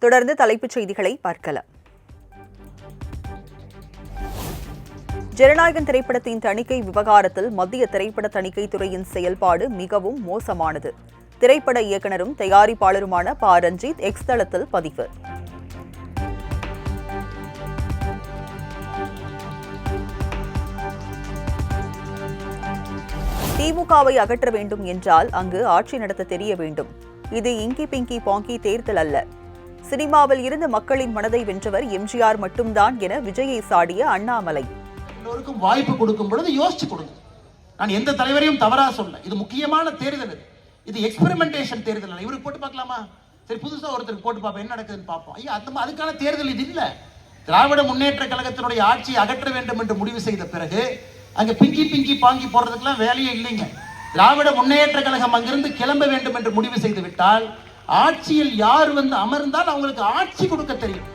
தொடர்ந்து தலைப்புச் செய்திகளை பார்க்கலாம். ஜனநாயகன் திரைப்படத்தின் தணிக்கை விவகாரத்தில் மத்திய திரைப்பட தணிக்கை துறையின் செயல்பாடு மிகவும் மோசமானது. திரைப்பட இயக்குநரும் தயாரிப்பாளருமான ப. ரஞ்சித் எக்ஸ் தளத்தில் பதிவு. திமுகவை அகற்ற வேண்டும் என்றால் அங்கு ஆட்சி நடத்த தெரிய வேண்டும். இது இங்கி பிங்கி பாங்கி தேர்தல் அல்ல. சினிமாவில் இருந்து மக்களின் மனதை வென்றவர் எம்ஜிஆர் மட்டும்தான் என விஜயை சாடிய அண்ணாமலை. எல்லோருக்கும் வாய்ப்பு கொடுக்கும் பொழுது யோசிச்சு கொடுங்க. நான் எந்த தலைவரையும் தவறா சொல்ல. இது முக்கியமான தேர்தல். இது எக்ஸ்பெரிமெண்டேஷன் தேர்தல் அல்ல. இவருக்கு போட்டு பார்க்கலாமா? சரி, புதுசா ஒருத்தருக்கு போட்டு பார்ப்போம், என்ன நடக்குதுன்னு பார்ப்போம். ஐயா, அதுக்கான தேர்தல் இது இல்ல. திராவிட முன்னேற்ற கழகத்தினுடைய ஆட்சியை அகற்ற வேண்டும் என்று முடிவு செய்த பிறகு அங்க பிங்கி பிங்கி பாங்கி போடுறதுக்கெல்லாம் வேலையே இல்லைங்க. திராவிட முன்னேற்ற கழகம் அங்கிருந்து கிளம்ப வேண்டும் என்று முடிவு செய்து விட்டால் ஆட்சியில் யார் வந்து அமர்ந்தால் அவங்களுக்கு ஆட்சி கொடுக்க தெரியும்.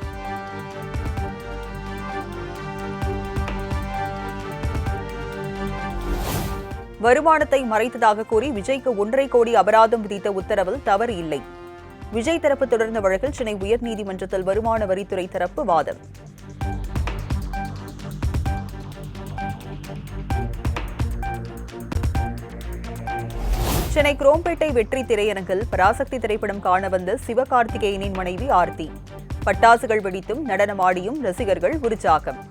வருமானத்தை மறைத்ததாக கூறி விஜய்க்கு 1.5 கோடி அபராதம் விதித்த உத்தரவில் தவறு இல்லை. விஜய் தரப்பு தொடர்ந்த வழக்கில் சென்னை உயர்நீதிமன்றத்தில் வருமான வரித்துறை தரப்பு வாதம். சென்னை குரோம்பேட்டை வெற்றி திரையரங்கில் பராசக்தி திரைப்படம் காண வந்த சிவகார்த்திகேயனின் மனைவி ஆர்த்தி. பட்டாசுகள் வெடித்தும் நடனமாடியும் ரசிகர்கள் உற்சாகம்.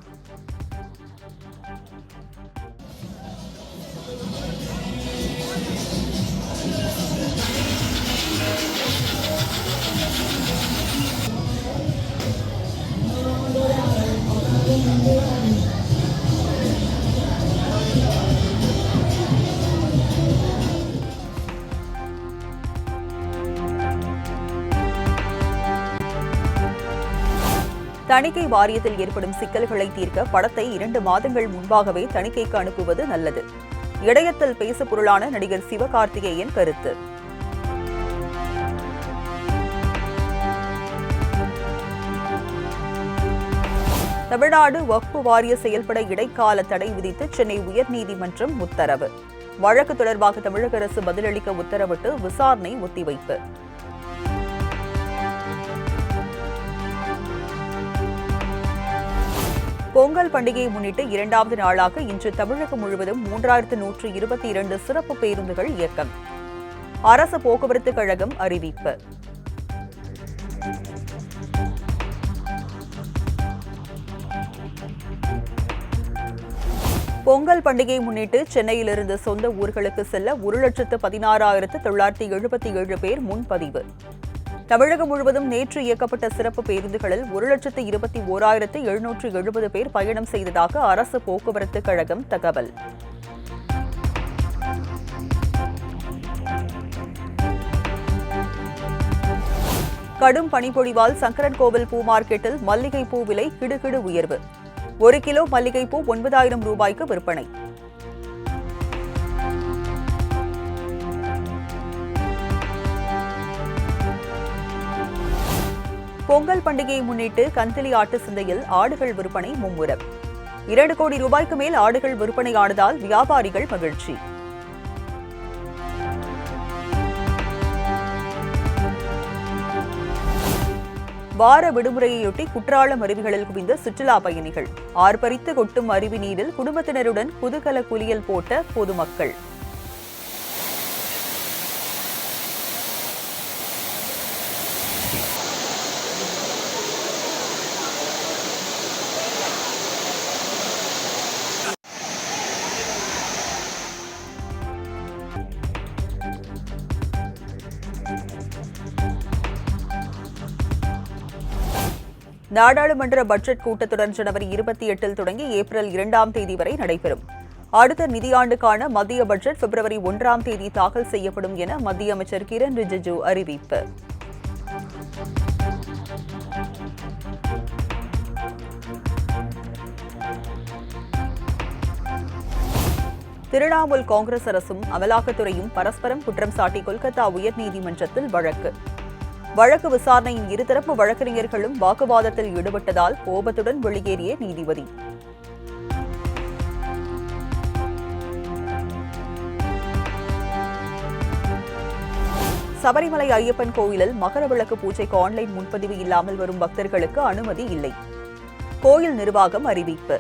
தணிக்கை வாரியத்தில் ஏற்படும் சிக்கல்களை தீர்க்க படத்தை 2 மாதங்கள் முன்பாகவே தணிக்கைக்கு அனுப்புவது நல்லது. இடையத்தில் பேசு பொருளான நடிகர் சிவகார்த்திகேயன் கருத்து. தமிழ்நாடு வக்ஃப் வாரிய செயல்பட இடைக்கால தடை விதித்து சென்னை உயர்நீதிமன்றம் உத்தரவு. வழக்கு தொடர்பாக தமிழக அரசு பதிலளிக்க உத்தரவிட்டு விசாரணை ஒத்திவைப்பு. பொங்கல் பண்டிகையை முன்னிட்டு 2வது நாளாக இன்று தமிழகம் முழுவதும் 3122 சிறப்பு பேருந்துகள் இயக்கம். அரசு போக்குவரத்து கழகம் அறிவிப்பு. பொங்கல் பண்டிகையை முன்னிட்டு சென்னையிலிருந்து சொந்த ஊர்களுக்கு செல்ல 1,16,977 பேர் முன்பதிவு. தமிழகம் முழுவதும் நேற்று இயக்கப்பட்ட சிறப்பு பேருந்துகளில் 1,21,770 பேர் பயணம் செய்ததாக அரசு போக்குவரத்து கழகம் தகவல். கடும் பனிப்பொழிவால் சங்கரன்கோவில் பூ மார்க்கெட்டில் மல்லிகைப்பூ விலை கிடுகிடு உயர்வு. 1 கிலோ மல்லிகைப்பூ 9,000 ரூபாய்க்கு விற்பனை. பொங்கல் பண்டிகையை முன்னிட்டு கந்தளி ஆட்டு சந்தையில் ஆடுகள் விற்பனை மும்முரம். 2 கோடி ரூபாய்க்கு மேல் ஆடுகள் விற்பனையானதால் வியாபாரிகள் மகிழ்ச்சி. வார விடுமுறையொட்டி குற்றாலம் அருவிகளில் குவிந்த சுற்றுலா பயணிகள். ஆர்ப்பரித்து கொட்டும் அருவி நீரில் குடும்பத்தினருடன் குதூகல குளியல் போட்ட பொதுமக்கள். நாடாளுமன்ற பட்ஜெட் கூட்டத்தொடர் ஜனவரி 28 தொடங்கி ஏப்ரல் 2 வரை நடைபெறும். அடுத்த நிதியாண்டுக்கான மத்திய பட்ஜெட் பிப்ரவரி 1 தாக்கல் செய்யப்படும் என மத்திய அமைச்சர் கிரண் ரிஜிஜு அறிவிப்பு. திரிணாமுல் காங்கிரஸ் அரசும் அமலாக்கத்துறையும் பரஸ்பரம் குற்றம் சாட்டி கொல்கத்தா உயர்நீதிமன்றத்தில் வழக்கு விசாரணையின் இருதரப்பு வழக்கறிஞர்களும் வாக்குவாதத்தில் ஈடுபட்டதால் கோபத்துடன் வெளியேறிய நீதிபதி. சபரிமலை ஐயப்பன் கோயிலில் மகரவிளக்கு பூஜைக்கு ஆன்லைன் முன்பதிவு இல்லாமல் வரும் பக்தர்களுக்கு அனுமதி இல்லை. கோயில் நிர்வாகம் அறிவிப்பு.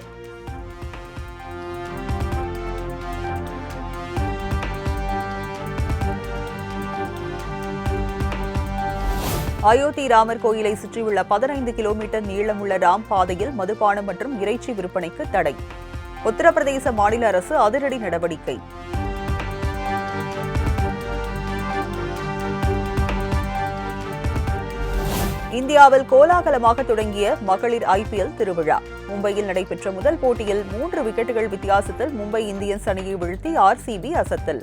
அயோத்தி ராமர் கோயிலை சுற்றியுள்ள 15 கிலோமீட்டர் நீளமுள்ள ராம் பாதையில் மதுபானம் மற்றும் இறைச்சி விற்பனைக்கு தடை. உத்தரப்பிரதேச மாநில அரசு அதிரடி நடவடிக்கை. இந்தியாவில் கோலாகலமாக தொடங்கிய மகளிர் IPL திருவிழா. மும்பையில் நடைபெற்ற முதல் போட்டியில் 3 விக்கெட்டுகள் வித்தியாசத்தில் மும்பை இந்தியன்ஸ் அணியை வீழ்த்தி RCB அசத்தல்.